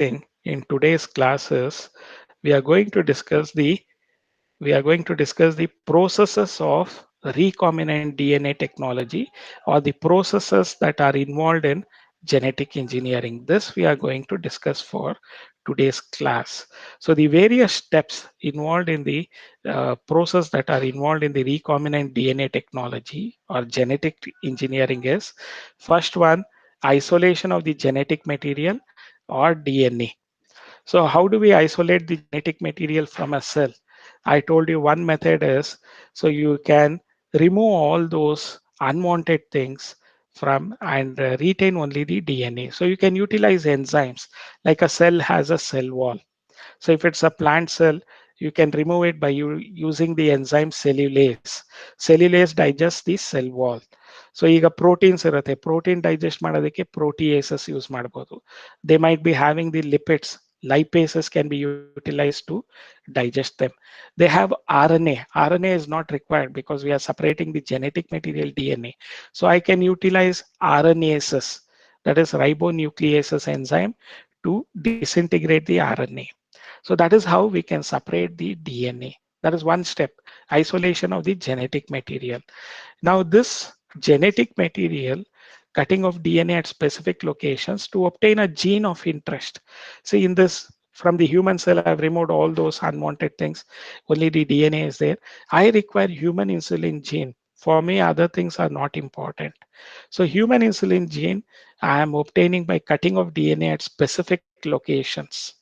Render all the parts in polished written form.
in today's classes, we are going to discuss the processes of recombinant DNA technology or the processes that are involved in genetic engineering. This we are going to discuss for today's class. So the various steps involved in the process that are involved in the recombinant DNA technology or genetic engineering is first one, isolation of the genetic material or DNA. So how do we isolate the genetic material from a cell? I told you one method is so you can remove all those unwanted things from and retain only the DNA. So you can utilize enzymes like a cell has a cell wall. So if it's a plant cell, you can remove it by using the enzyme cellulase. Cellulase digests the cell wall. So ಈಗ proteins ಇರುತ್ತೆ protein digest ಮಾಡೋದಕ್ಕೆ proteases use ಮಾಡ್ಬೋದು they might be having the lipids lipases can be utilized to digest them. They have RNA. RNA is not required because we are separating the genetic material DNA. So I can utilize RNases, that is ribonucleases enzyme, to disintegrate the RNA. So that is how we can separate the DNA. That is one step, isolation of the genetic material. Now this genetic material, cutting of DNA at specific locations to obtain a gene of interest. See in this, from the human cell, I've removed all those unwanted things. Only the DNA is there. I require human insulin gene. For me, other things are not important. So human insulin gene, I am obtaining by cutting of DNA at specific locations.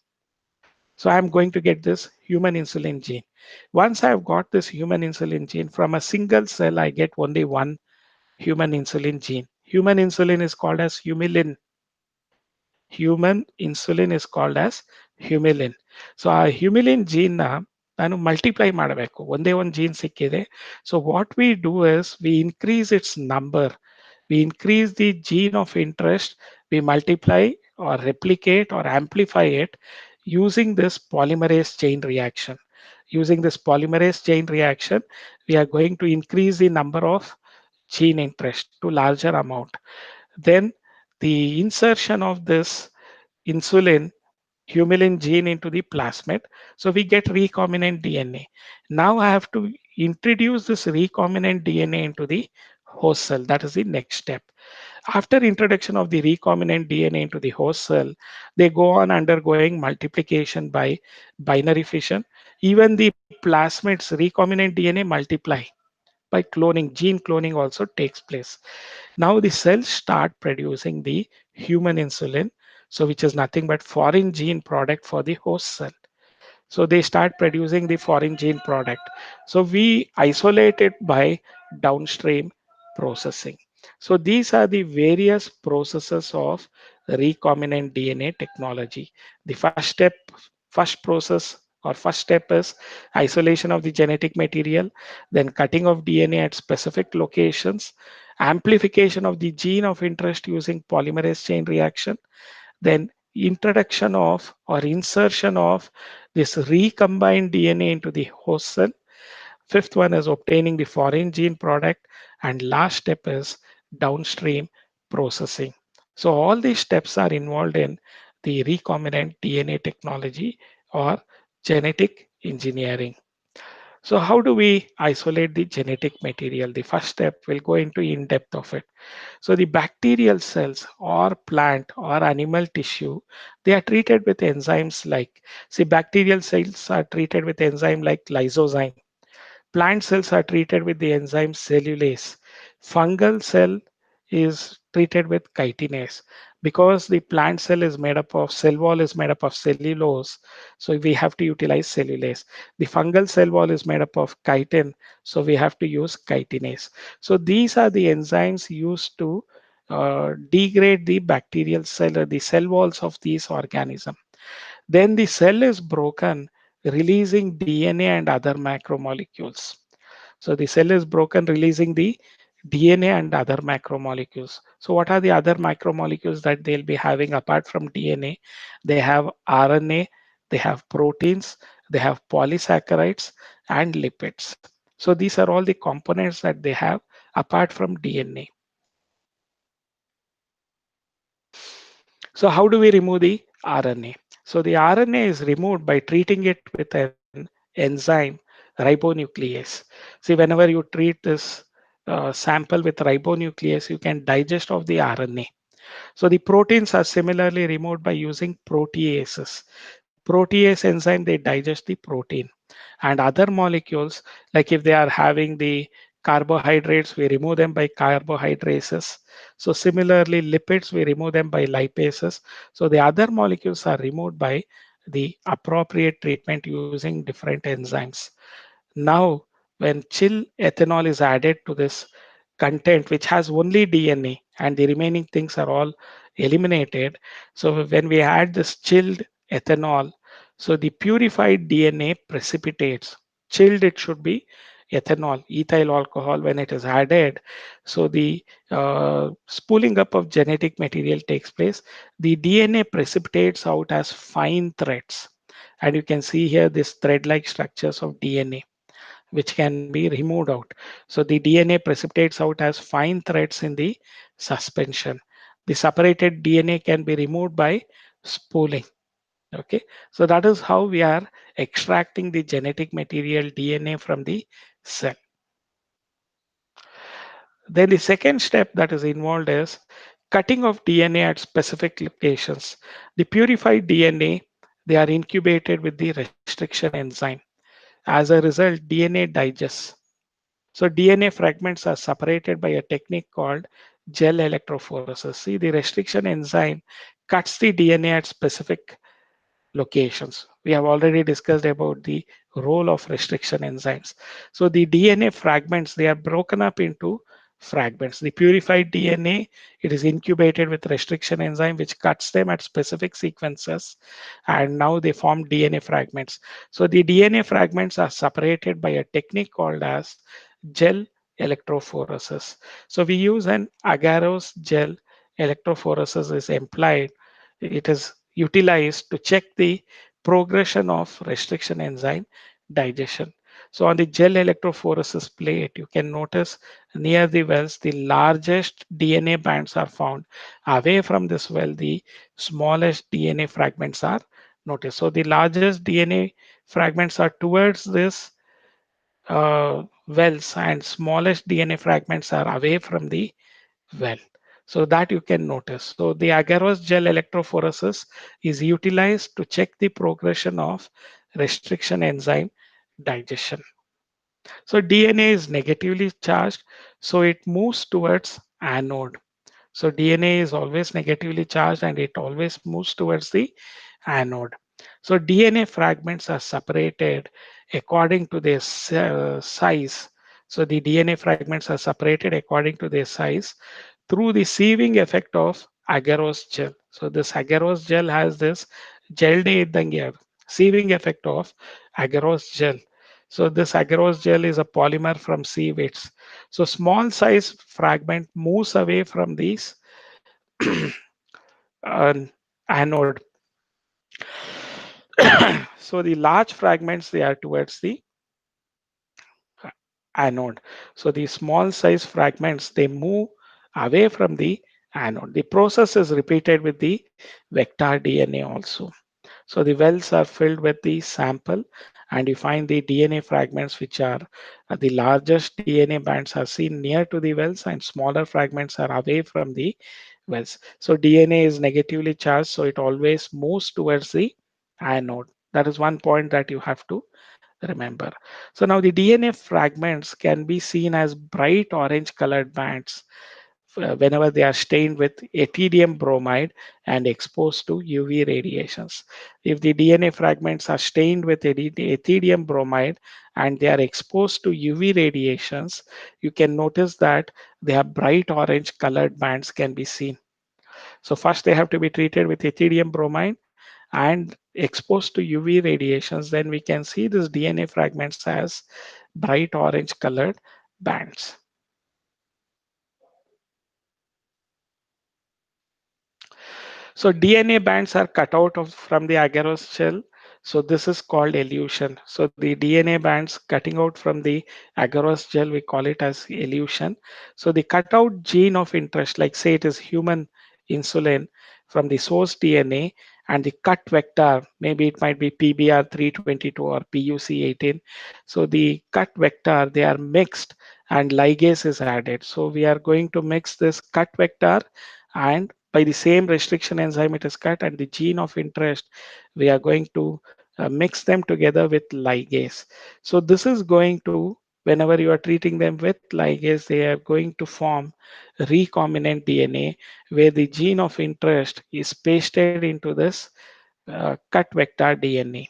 So I'm going to get this human insulin gene. Once I've got this human insulin gene from a single cell, I get only one human insulin gene. Human insulin is called as humulin. Human insulin is called as humulin. So ಆ humulin gene ನಾನು multiply ಮಾಡಬೇಕು ಒಂದೇ ಒಂದು gene ಸಿಕ್ಕಿದೆ so what we do is V increase it's number we increase the gene of interest, we multiply or replicate or amplify it using this polymerase chain reaction. Using this polymerase chain reaction, we are going to increase the number of gene interest to larger amount. Then the insertion of this insulin humulin gene into the plasmid. So we get recombinant DNA. Now I have to introduce this recombinant DNA into the host cell. That is the next step. After introduction of the recombinant DNA into the host cell, they go on undergoing multiplication by binary fission. Even the plasmids recombinant DNA multiply by cloning. Gene cloning also takes place. Now the cells start producing the human insulin, so which is nothing but foreign gene product for the host cell. So they start producing the foreign gene product. So we isolate it by downstream processing. So these are the various processes of recombinant DNA technology. The first process or first step is isolation of the genetic material, then cutting of DNA at specific locations, amplification of the gene of interest using polymerase chain reaction, then introduction of or insertion of this recombined DNA into the host cell. Fifth one is obtaining the foreign gene product. And last step is downstream processing. So all these steps are involved in the recombinant DNA technology or genetic engineering. So how do we isolate the genetic material? The first step will go into in depth of it. So the bacterial cells or plant or animal tissue, they are treated with enzymes like, see, bacterial cells are treated with enzyme like lysozyme. Plant cells are treated with the enzyme cellulase. Fungal cell is treated with chitinase. Because the plant cell is made up of, cell wall is made up of cellulose, so we have to utilize cellulase. The fungal cell wall is made up of chitin, so we have to use chitinase. So these are the enzymes used to degrade the bacterial cell, the cell walls of these organisms. Then the cell is broken, releasing DNA and other macromolecules. So the cell is broken, releasing the DNA and other macromolecules. So what are the other macromolecules that they'll be having apart from DNA? They have RNA, they have proteins, they have polysaccharides and lipids. So these are all the components that they have apart from DNA. So how do we remove the RNA? So the RNA is removed by treating it with an enzyme, ribonuclease. See, whenever you treat this sample with ribonuclease, you can digest of the RNA. So the proteins are similarly removed by using proteases. Protease enzyme, they digest the protein. And other molecules, like if they are having the carbohydrates, we remove them by carbohydrases. So similarly, lipids, we remove them by lipases. So the other molecules are removed by the appropriate treatment using different enzymes. Now, when chill ethanol is added to this content, which has only DNA and the remaining things are all eliminated. So when we add this chilled ethanol, so the purified DNA precipitates. Chilled, it should be ethanol, ethyl alcohol when it is added. So the spooling up of genetic material takes place. The DNA precipitates out as fine threads. And you can see here this thread-like structures of DNA which can be removed out. So the DNA precipitates out as fine threads in the suspension. The separated DNA can be removed by spooling. Okay, so that is how we are extracting the genetic material DNA from the cell. Then the second step that is involved is cutting of DNA at specific locations. The purified DNA, they are incubated with the restriction enzyme. As a result, DNA digests. So DNA fragments are separated by a technique called gel electrophoresis. See, the restriction enzyme cuts the DNA at specific locations. We have already discussed about the role of restriction enzymes. So the DNA fragments, they are broken up into fragments. The purified DNA, it is incubated with restriction enzyme, which cuts them at specific sequences. And now they form DNA fragments. So the DNA fragments are separated by a technique called as gel electrophoresis. So we use an agarose gel electrophoresis is employed. It is utilized to check the progression of restriction enzyme digestion. So on the gel electrophoresis plate, you can notice near the wells, the largest DNA bands are found. Away from this well, the smallest DNA fragments are noticed. So the largest DNA fragments are towards this wells and smallest DNA fragments are away from the well. So that you can notice. So the agarose gel electrophoresis is utilized to check the progression of restriction enzyme digestion. So DNA is negatively charged, so it moves towards anode. So DNA is always negatively charged and it always moves towards the anode. So DNA fragments are separated according to their size. So the DNA fragments are separated according to their size through the sieving effect of agarose gel. So this agarose gel has this gel sieving effect of agarose gel. So this agarose gel is a polymer from sievates. So small size fragment moves away from these uh, anode. So the large fragments they are towards the anode. So the small size fragments they move away from the anode. The process is repeated with the vector DNA also. So the wells are filled with the sample and you find the DNA fragments which are the largest DNA bands are seen near to the wells and smaller fragments are away from the wells. So DNA is negatively charged, so it always moves towards the anode. That is one point that you have to remember. So now the DNA fragments can be seen as bright orange colored bands whenever they are stained with ethidium bromide and exposed to UV radiations. If the DNA fragments are stained with ethidium bromide and they are exposed to UV radiations, you can notice that they have bright orange colored bands can be seen. So first they have to be treated with ethidium bromide and exposed to UV radiations, then we can see this DNA fragments as bright orange colored bands. So DNA bands are cut out from the agarose shell. So this is called elution. So the DNA bands cutting out from the agarose gel, we call it as elution. So the cutout gene of interest, like say it is human insulin from the source DNA, and the cut vector, maybe it might be PBR 322 or PUC 18. So the cut vector, they are mixed and ligase is added. So we are going to mix this cut vector, and by the same restriction enzyme it is cut, and the gene of interest, we are going to mix them together with ligase. So this is going to, whenever you are treating them with ligase, they are going to form recombinant DNA, where the gene of interest is pasted into this cut vector DNA.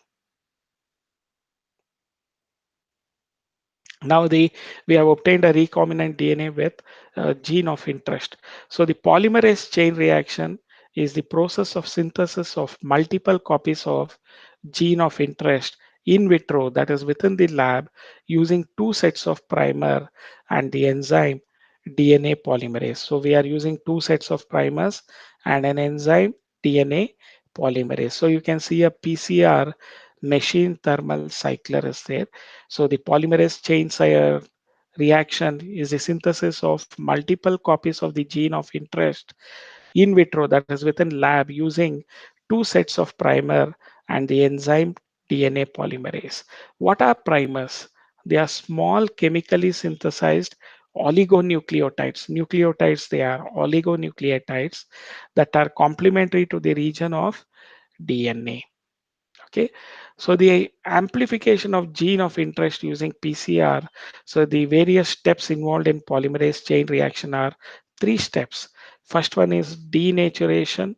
Now we have obtained a recombinant DNA with gene of interest. So the polymerase chain reaction is the process of synthesis of multiple copies of gene of interest in vitro, that is within the lab, using two sets of primer and the enzyme DNA polymerase. So we are using two sets of primers and an enzyme DNA polymerase. So you can see a PCR machine thermal cycler is there. So the polymerase chain reaction is the synthesis of multiple copies of the gene of interest in vitro, that is within lab, using two sets of primer and the enzyme DNA polymerase. What are primers? They are small chemically synthesized oligonucleotides. Nucleotides, they are oligonucleotides that are complementary to the region of DNA. Okay, so the amplification of gene of interest using PCR. So the various steps involved in polymerase chain reaction are three steps. First one is denaturation.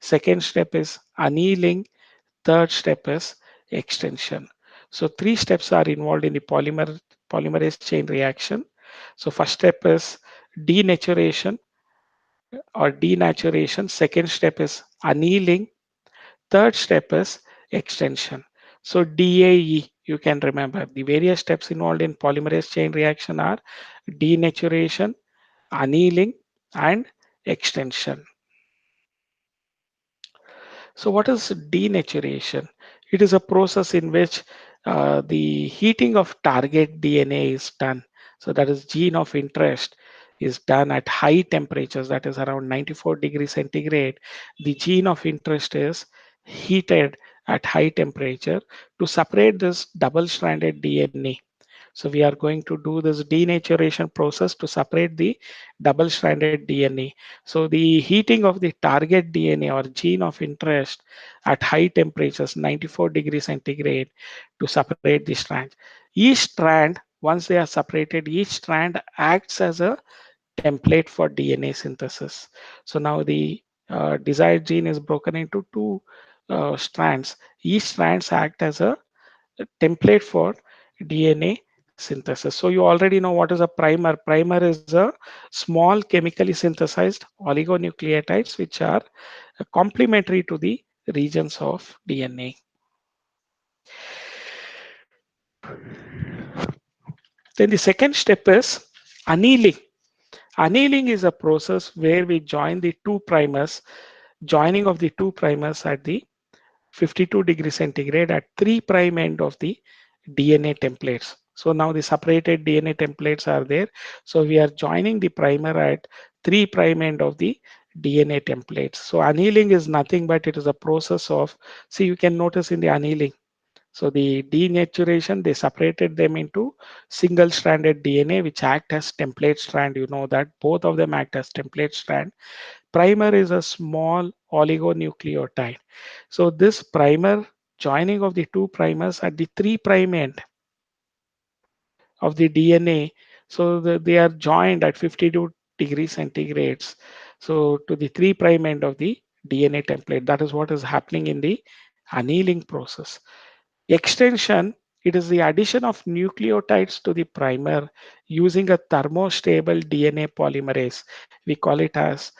Second step is annealing. Third step is extension. So three steps are involved in the polymerase chain reaction. So first step is denaturation or denaturation. Second step is annealing. Third step is extension. So DAE, you can remember the various steps involved in polymerase chain reaction are denaturation, annealing, and extension. So what is denaturation? It is a process in which the heating of target DNA is done. So that is gene of interest is done at high temperatures, that is around 94 degrees centigrade. The gene of interest is heated at high temperature to separate this double-stranded DNA. So we are going to do this denaturation process to separate the double-stranded DNA. So the heating of the target DNA or gene of interest at high temperatures, 94 degrees centigrade, to separate the strands. Each strand, once they are separated, each strand acts as a template for DNA synthesis. So now the desired gene is broken into two strands. Each strands act as a template for DNA synthesis. So you already know what is a primer. Primer is a small chemically synthesized oligonucleotides which are complementary to the regions of DNA. Then the second step is annealing. Annealing is a process where we join the two primers, joining of the two primers at the 52 degrees centigrade at 3' end of the DNA templates. So now the separated DNA templates are there. So we are joining the primer at 3' end of the DNA templates. So annealing is nothing but it is a process of, see, you can notice in the annealing. So the denaturation, they separated them into single stranded DNA, which act as template strand. You know that both of them act as template strand. Primer is a small oligonucleotide. So this primer, joining of the two primers at the 3' end of the DNA, so they are joined at 52 degrees centigrades. So to the 3' end of the DNA template, that is what is happening in the annealing process. Extension, it is the addition of nucleotides to the primer using a thermostable DNA polymerase. We call it as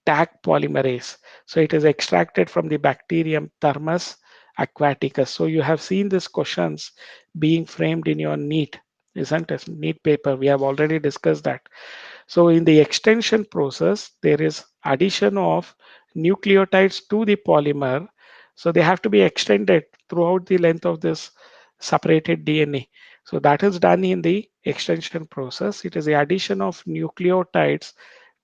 Taq polymerase. So it is extracted from the bacterium Thermus aquaticus. So you have seen these questions being framed in your NEET, isn't it? NEET paper. We have already discussed that. So in the extension process, there is addition of nucleotides to the polymer. So they have to be extended throughout the length of this separated DNA. So that is done in the extension process. It is the addition of nucleotides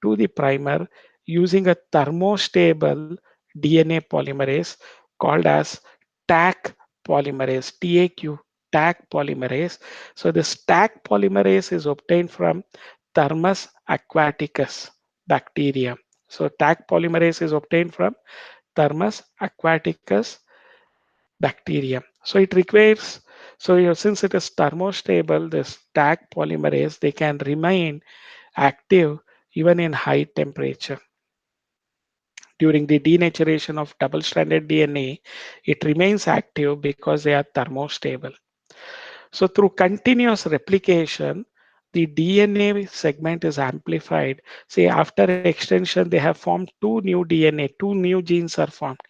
to the primer using a thermostable DNA polymerase called as TAC polymerase, TAQ, TAC polymerase. So this TAC polymerase is obtained from Thermus aquaticus bacteria. So TAC polymerase is obtained from Thermus aquaticus bacteria. So it requires, since it is thermostable, this TAC polymerase, they can remain active even in high temperature. During the denaturation of double-stranded DNA, it remains active because they are thermostable. So through continuous replication, the DNA segment is amplified. Say after extension, they have formed two new DNA, two new genes are formed.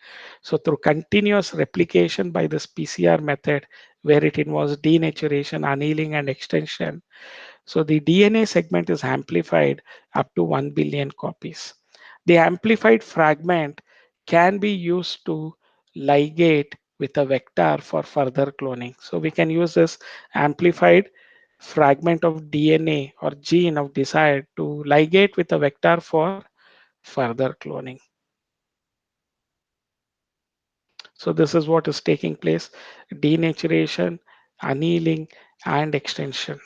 So through continuous replication by this PCR method, where it involves denaturation, annealing, and extension, so the DNA segment is amplified up to 1 billion copies. The amplified fragment can be used to ligate with a vector for further cloning. So we can use this amplified fragment of DNA or gene of desired to ligate with a vector for further cloning. So this is what is taking place: denaturation, annealing, and extension.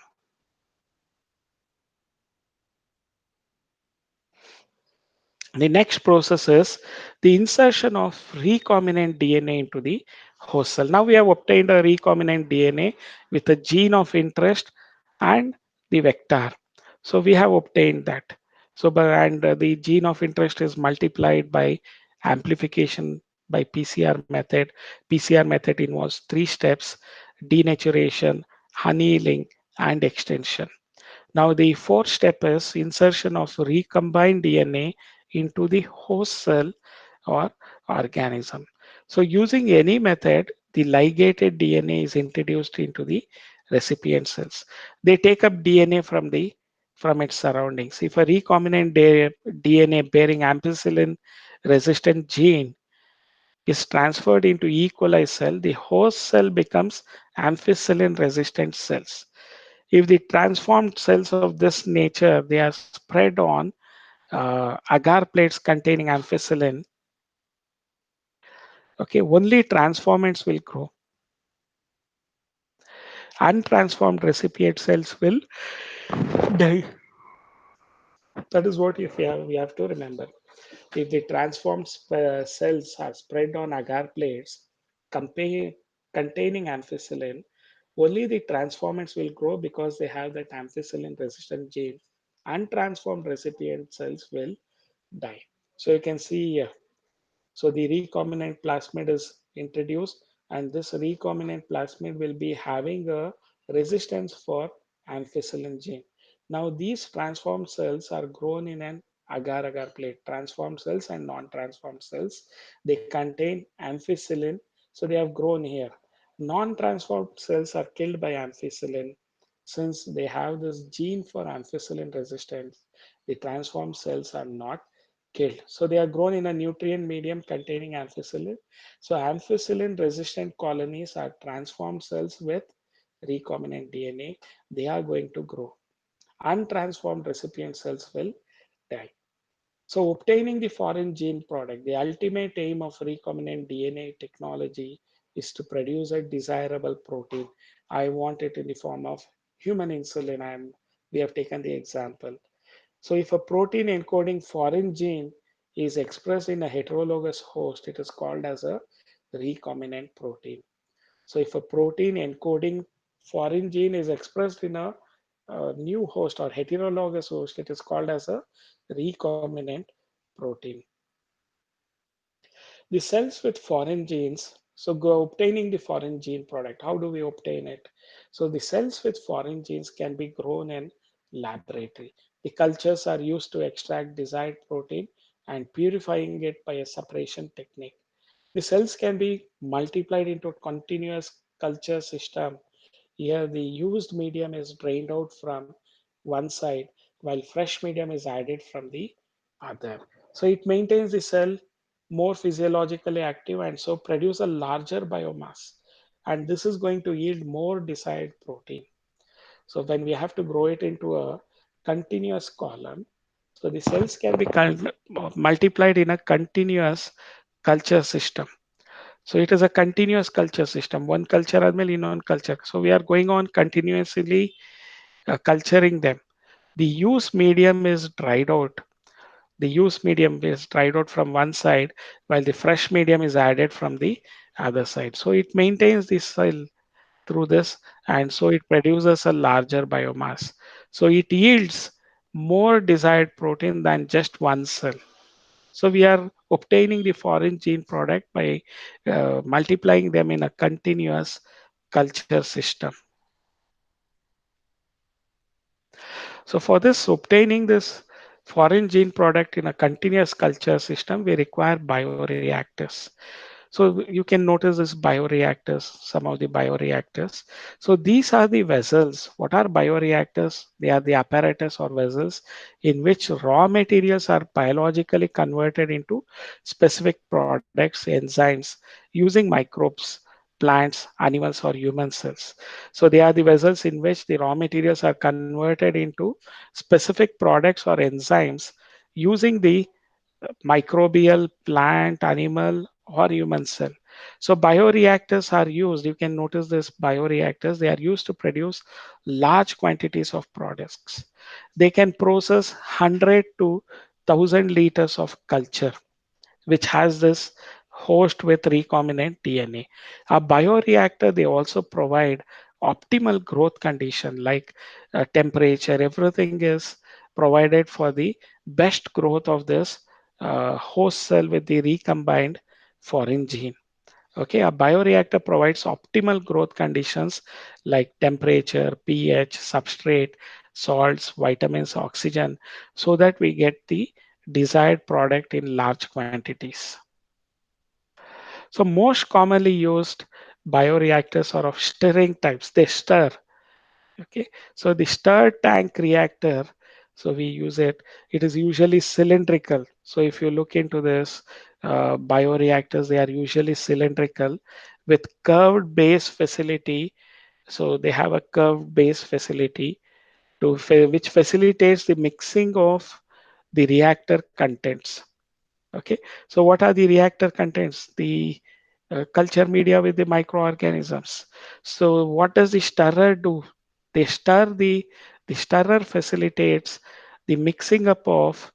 The next process is the insertion of recombinant DNA into the host cell. Now we have obtained a recombinant DNA with a gene of interest and the vector. So we have obtained that. The gene of interest is multiplied by amplification by PCR method. PCR method involves three steps: denaturation, annealing, and extension. Now the fourth step is insertion of recombined DNA into the host cell or organism. So using any method, the ligated DNA is introduced into the recipient cells. They take up DNA from its surroundings. If a recombinant DNA bearing ampicillin resistant gene is transferred into E. coli cell, the host cell becomes ampicillin resistant cells. If the transformed cells of this nature, they are spread on agar plates containing ampicillin, okay, only transformants will grow. Untransformed recipient cells will die. That is what we have to remember. If the transformed cells are spread on agar plates containing ampicillin, only the transformants will grow because they have that ampicillin resistant gene. Untransformed recipient cells will die. So you can see here. So the recombinant plasmid is introduced, and this recombinant plasmid will be having a resistance for ampicillin gene. Now these transformed cells are grown in an agar-agar plate. Transformed cells and non-transformed cells, they contain ampicillin, so they have grown here. Non-transformed cells are killed by ampicillin since they have this gene for ampicillin resistance. The transformed cells are not killed. So they are grown in a nutrient medium containing ampicillin. So ampicillin resistant colonies are transformed cells with recombinant DNA. They are going to grow. Untransformed recipient cells will die. So obtaining the foreign gene product, the ultimate aim of recombinant DNA technology is to produce a desirable protein. I want it in the form of human insulin, and we have taken the example. So if a protein encoding foreign gene is expressed in a heterologous host, it is called as a recombinant protein. So if a protein encoding foreign gene is expressed in a new host or heterologous host, it is called as a recombinant protein. The cells with foreign genes, so go obtaining the foreign gene product. How do we obtain it? So the cells with foreign genes can be grown in laboratory. The cultures are used to extract desired protein and purifying it by a separation technique. The cells can be multiplied into a continuous culture system. Here, the used medium is drained out from one side, while fresh medium is added from the other. So it maintains the cell more physiologically active and so produce a larger biomass. And this is going to yield more desired protein. So when we have to grow it into a continuous column, so the cells can be multiplied in a continuous culture system. So it is a continuous culture system. One culture ಆದ್ಮೇಲೆ ಇನ್ನೊಂದು culture. So we are going on continuously culturing them. The use medium is dried out. The use medium is dried out from one side, while the fresh medium is added from the other side. So it maintains the soil through this, and so it produces a larger biomass. So it yields more desired protein than just one cell. So we are obtaining the foreign gene product by multiplying them in a continuous culture system. So for this, obtaining this foreign gene product in a continuous culture system, we require bioreactors. So you can notice this bioreactors, some of the bioreactors. So these are the vessels. What are bioreactors? They are the apparatus or vessels in which raw materials are biologically converted into specific products, enzymes, using microbes, plants, animals, or human cells. So they are the vessels in which the raw materials are converted into specific products or enzymes using the microbial, plant, animal, or human cell. So bioreactors are used. You can notice this bioreactors. They are used to produce large quantities of products. They can process 100 to 1000 liters of culture, which has this host with recombinant DNA. A bioreactor, they also provide optimal growth condition like temperature, everything is provided for the best growth of this host cell with the recombined foreign gene. Okay, a bioreactor provides optimal growth conditions like temperature, pH, substrate, salts, vitamins, oxygen, so that we get the desired product in large quantities. So most commonly used bioreactors are of stirring types. They stir. Okay. So the stir tank reactor, so we use it. It is usually cylindrical. So if you look into this bioreactors, they are usually cylindrical with curved base facility. So they have a curved base facility which facilitates the mixing of the reactor contents. Okay, so what are the reactor contents? The culture media with the microorganisms. So what does the stirrer do? They stir the stirrer facilitates the mixing up of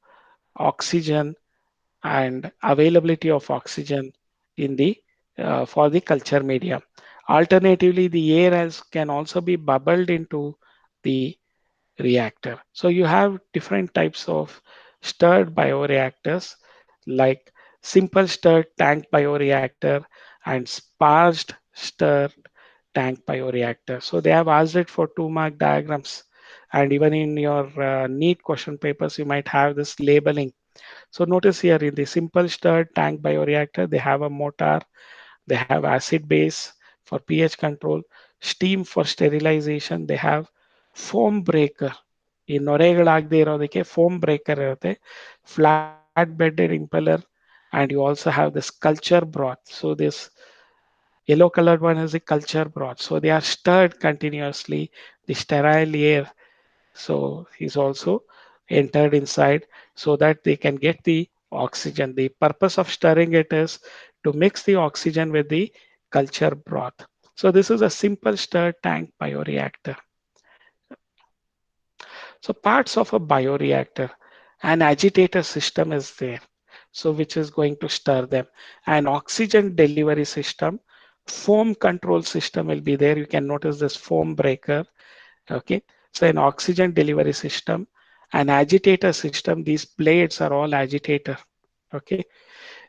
oxygen and availability of oxygen in the for the culture media. Alternatively, the air can also be bubbled into the reactor. So you have different types of stirred bioreactors like simple stirred tank bioreactor and sparged stirred tank bioreactor. So they have asked it for 2 mark diagrams, and even in your NEET question papers, you might have this labeling. So notice here in the simple stirred tank bioreactor, they have a motor, they have acid base for pH control, steam for sterilization, they have foam breaker. ಈ ನೊರೆಗಳಾಗದೇ ಇರೋದಕ್ಕೆ foam breaker ಇರುತ್ತೆ, flat bedded impeller, and you also have this culture broth. So this yellow colored one is the culture broth. So they are stirred continuously. The sterile air so is also entered inside so that they can get the oxygen. The purpose of stirring it is to mix the oxygen with the culture broth. So this is a simple stir tank bioreactor. So parts of a bioreactor, an agitator system is there. So which is going to stir them. An oxygen delivery system, foam control system will be there. You can notice this foam breaker. Okay. So an oxygen delivery system, an agitator system, these blades are all agitator. Okay.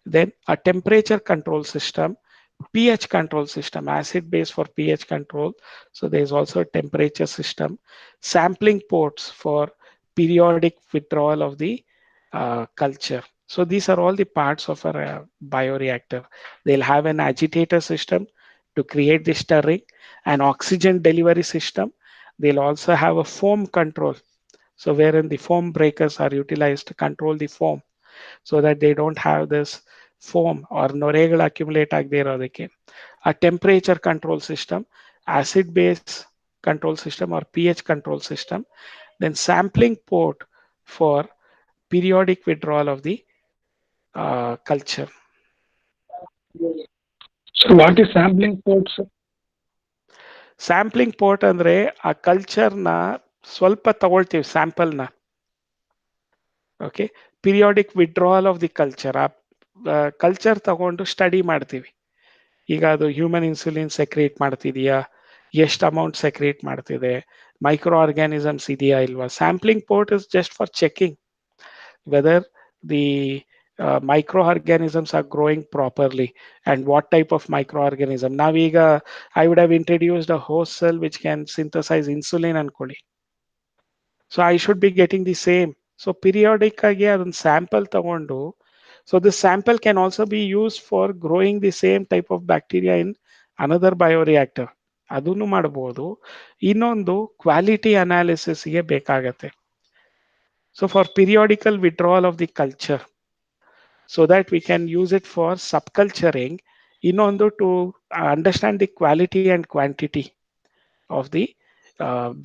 Then a temperature control system, pH control system, acid base for pH control. So there's also a temperature system, sampling ports for periodic withdrawal of the culture. So these are all the parts of a bioreactor. They'll have an agitator system to create the stirring, an oxygen delivery system. They'll also have a foam control. So wherein the foam breakers are utilized to control the foam so that they don't have this foam or ನೊರೆಗಳು accumulate ಆಗದೆ ಇರೋದಕ್ಕೆ. A temperature control system, acid base control system or pH control system, then sampling port for periodic withdrawal of the culture. So what is sampling port, sir? Sampling port ಅಂದ್ರೆ ಆ ಕಲ್ಚರ್ನ ಸ್ವಲ್ಪ ತಗೊಳ್ತೀವಿ ಸ್ಯಾಂಪಲ್ನ. Okay, periodic withdrawal of the culture. ಆ culture ತಗೊಂಡು study ಮಾಡ್ತೀವಿ. ಈಗ ಅದು ಹ್ಯೂಮನ್ ಇನ್ಸುಲಿನ್ ಸೆಕ್ರೇಟ್ ಮಾಡ್ತಿದೆಯಾ, ಎಷ್ಟು ಅಮೌಂಟ್ ಸೆಕ್ರೇಟ್ ಮಾಡ್ತಿದೆ, ಮೈಕ್ರೋ ಆರ್ಗ್ಯಾನಿಸಮ್ಸ್ ಇದೆಯಾ ಇಲ್ವಾ. Sampling port is just for checking whether the microorganisms are growing properly and what type of microorganism. Naviga, I would have introduced a host cell which can synthesize insulin and koli. So I should be getting the same. So periodic ಆಗಿ ಅದೊಂದು sample ತಗೊಂಡು, so this sample can also be used for growing the same type of bacteria in another bioreactor. ಅದನ್ನು ಮಾಡಬಹುದು. ಇನ್ನೊಂದು quality ಅನಾಲಿಸಿಸ್ಗೆ ಬೇಕಾಗತ್ತೆ. So for periodical withdrawal of the culture, so that we can use it for subculturing, ಇನ್ನೊಂದು to understand the quality and quantity of the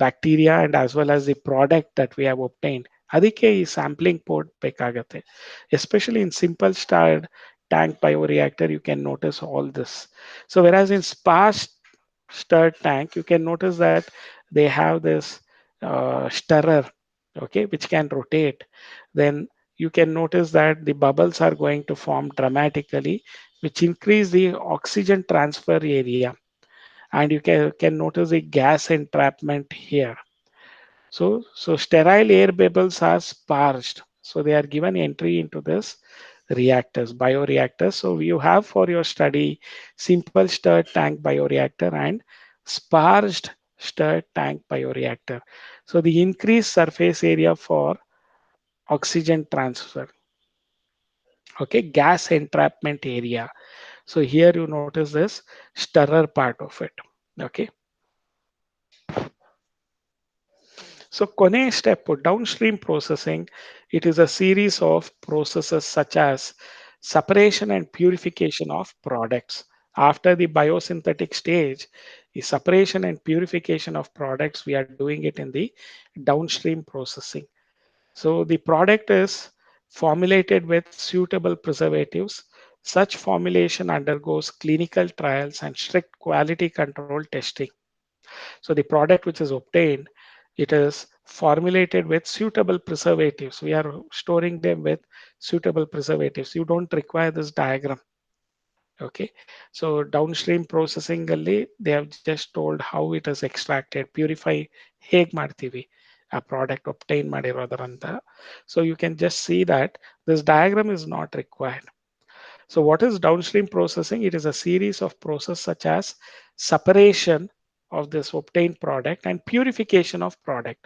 bacteria and as well as the product that we have obtained. ಅದಕ್ಕೆ ಈ sampling port ಬೇಕಾಗತ್ತೆ. Especially in simple stirred tank bioreactor, you can notice all this. So whereas in sparse stirred tank, you can notice that they have this stirrer, okay, which can rotate. Then you can notice that the bubbles are going to form dramatically, which increase the oxygen transfer area. And you can notice the gas entrapment here. So sterile air bubbles are sparged. So they are given entry into this reactors, bioreactors. So you have for your study simple stirred tank bioreactor and sparged stirred tank bioreactor. So the increased surface area for oxygen transfer. Okay, gas entrapment area. So here you notice this stirrer part of it. Okay. So Kone step downstream processing, it is a series of processes such as separation and purification of products. After the biosynthetic stage, the separation and purification of products, we are doing it in the downstream processing. So the product is formulated with suitable preservatives. Such formulation undergoes clinical trials and strict quality control testing. So the product which is obtained, it is formulated with suitable preservatives. We are storing them with suitable preservatives. You don't require this diagram. Okay. So downstream processing ಅಲ್ಲಿ they have just told how it is extracted, purify ಹೇಗ್ ಮಾಡ್ತೀವಿ ಆ product obtain ಮಾಡಿರೋದ್ರಂತ. So you can just see that this diagram is not required. So what is downstream processing? It is a series of process such as separation of this obtained product and purification of product.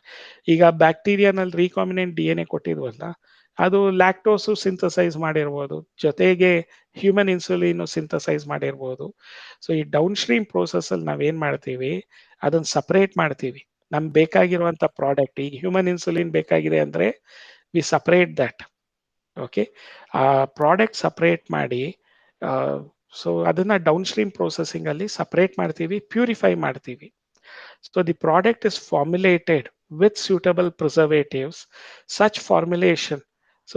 ಈಗ ಬ್ಯಾಕ್ಟೀರಿಯಾನಲ್ಲಿ recombinant D N A ಕೊಟ್ಟಿದ್ವಲ್ಲ, ಅದು lactose synthesise ಮಾಡಿರ್ಬೋದು, ಜೊತೆಗೆ human insulin synthesise ಮಾಡಿರ್ಬೋದು. So ಈ down stream process ಅಲ್ಲಿ ನಾವೇನ್ ಮಾಡ್ತೀವಿ, ಅದನ್ನ ಸಪರೇಟ್ ಮಾಡ್ತೀವಿ. ನಮ್ಗೆ ಬೇಕಾಗಿರುವಂತ ಪ್ರಾಡಕ್ಟ್, ಈಗ ಹ್ಯೂಮನ್ ಇನ್ಸುಲಿನ್ ಬೇಕಾಗಿದೆ ಅಂದ್ರೆ ವಿ ಸಪರೇಟ್ ದಟ್. ಓಕೆ, ಆ ಪ್ರಾಡಕ್ಟ್ ಸಪರೇಟ್ ಮಾಡಿ, ಸೊ ಅದನ್ನ ಡೌನ್ ಸ್ಟ್ರೀಮ್ ಪ್ರೊಸೆಸಿಂಗ್ ಅಲ್ಲಿ ಸಪರೇಟ್ ಮಾಡ್ತೀವಿ, ಪ್ಯೂರಿಫೈ ಮಾಡ್ತೀವಿ. So the product is formulated with suitable preservatives. Such formulation, so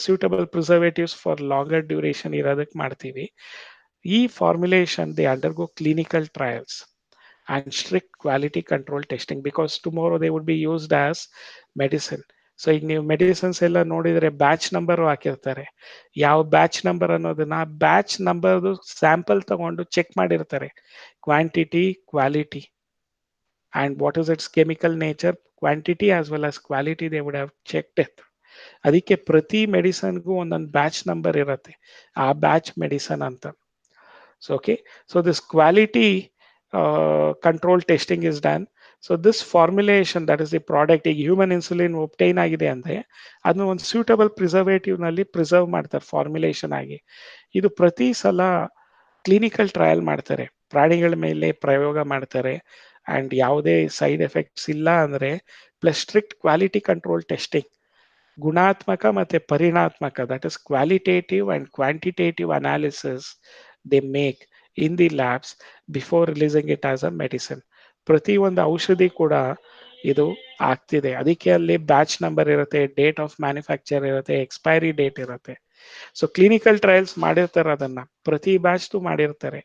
suitable preservatives for longer duration ಇರೋದಕ್ಕೆ ಮಾಡ್ತೀವಿ. ಈ formulation they undergo clinical trials and strict quality control testing, because tomorrow they would be used as medicine. So ಈಗ ನೀವು medicines ಎಲ್ಲ ನೋಡಿದ್ರೆ batch number ಹಾಕಿರ್ತಾರೆ. ಯಾವ batch number ಅನ್ನೋದನ್ನ ಬ್ಯಾಚ್ ನಂಬರ್ದು ಸ್ಯಾಂಪಲ್ ತಗೊಂಡು ಚೆಕ್ ಮಾಡಿರ್ತಾರೆ. Quantity, quality, and what is its chemical nature, quantity as well as quality they would have checked it. ಅದಕ್ಕೆ ಪ್ರತಿ ಮೆಡಿಸನ್ಗೂ ಒಂದೊಂದು ಬ್ಯಾಚ್ ನಂಬರ್ ಇರುತ್ತೆ, ಆ ಬ್ಯಾಚ್ ಮೆಡಿಸನ್ ಅಂತ. So okay, so this quality control testing is done. So this formulation, that is the product, ಈಗ human insulin obtain ಆಗಿದೆ ಅಂದ್ರೆ ಅದನ್ನ ಒಂದು ಸೂಟಬಲ್ ಪ್ರಿಸರ್ವೇಟಿವ್ ನಲ್ಲಿ ಪ್ರಿಸರ್ವ್ ಮಾಡ್ತಾರೆ ಫಾರ್ಮುಲೇಷನ್ ಆಗಿ. ಇದು ಪ್ರತಿ ಸಲ ಕ್ಲಿನಿಕಲ್ ಟ್ರಯಲ್ ಮಾಡ್ತಾರೆ, ಪ್ರಾಣಿಗಳ ಮೇಲೆ ಪ್ರಯೋಗ ಮಾಡ್ತಾರೆ. ಅಂಡ್ ಯಾವುದೇ ಸೈಡ್ ಎಫೆಕ್ಟ್ಸ್ ಇಲ್ಲ ಅಂದ್ರೆ plus strict quality control testing, ಗುಣಾತ್ಮಕ ಮತ್ತೆ ಪರಿಣಾತ್ಮಕ, that is qualitative and quantitative analysis they make in the labs before releasing it as a medicine. ಪ್ರತಿ ಒಂದು ಔಷಧಿ ಕೂಡ ಇದು ಆಗ್ತಿದೆ, ಅದಕ್ಕೆ ಅಲ್ಲಿ ಬ್ಯಾಚ್ ನಂಬರ್ ಇರುತ್ತೆ, ಡೇಟ್ ಆಫ್ ಮ್ಯಾನುಫ್ಯಾಕ್ಚರ್ ಇರುತ್ತೆ, ಎಕ್ಸ್ಪೈರಿ ಡೇಟ್ ಇರುತ್ತೆ. ಸೊ ಕ್ಲಿನಿಕಲ್ ಟ್ರಯಲ್ಸ್ ಮಾಡಿರ್ತಾರೆ, ಅದನ್ನ ಪ್ರತಿ ಬ್ಯಾಚ್ದು ಮಾಡಿರ್ತಾರೆ.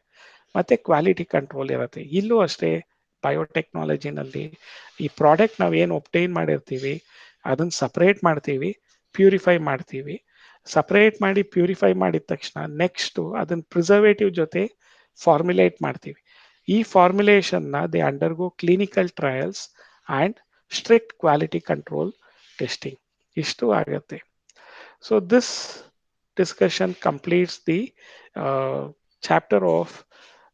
ಮತ್ತೆ ಕ್ವಾಲಿಟಿ ಕಂಟ್ರೋಲ್ ಇರುತ್ತೆ. ಇಲ್ಲೂ ಅಷ್ಟೇ ಬಯೋಟೆಕ್ನಾಲಜಿನಲ್ಲಿ ಈ ಪ್ರಾಡಕ್ಟ್ ನಾವು ಏನು ಒಪ್ಟೈನ್ ಮಾಡಿರ್ತೀವಿ ಅದನ್ನ ಸಪರೇಟ್ ಮಾಡ್ತೀವಿ, ಪ್ಯೂರಿಫೈ ಮಾಡ್ತೀವಿ. ಸಪರೇಟ್ ಮಾಡಿ ಪ್ಯೂರಿಫೈ ಮಾಡಿದ ತಕ್ಷಣ ನೆಕ್ಸ್ಟ್ ಅದನ್ನ ಪ್ರಿಸರ್ವೇಟಿವ್ ಜೊತೆ ಫಾರ್ಮುಲೇಟ್ ಮಾಡ್ತೀವಿ. ಈ ಫಾರ್ಮುಲೇಷನ್ನ they undergo clinical trials and strict quality control testing. ಇಷ್ಟು ಆಗುತ್ತೆ. So this discussion completes the chapter of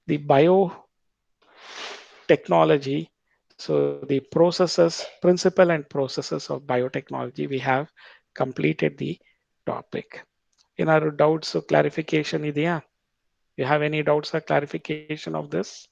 the biotechnology. So the processes, principle and processes of biotechnology, we have completed the topic. In our doubts or clarification, Idea, you have any doubts or clarification of this?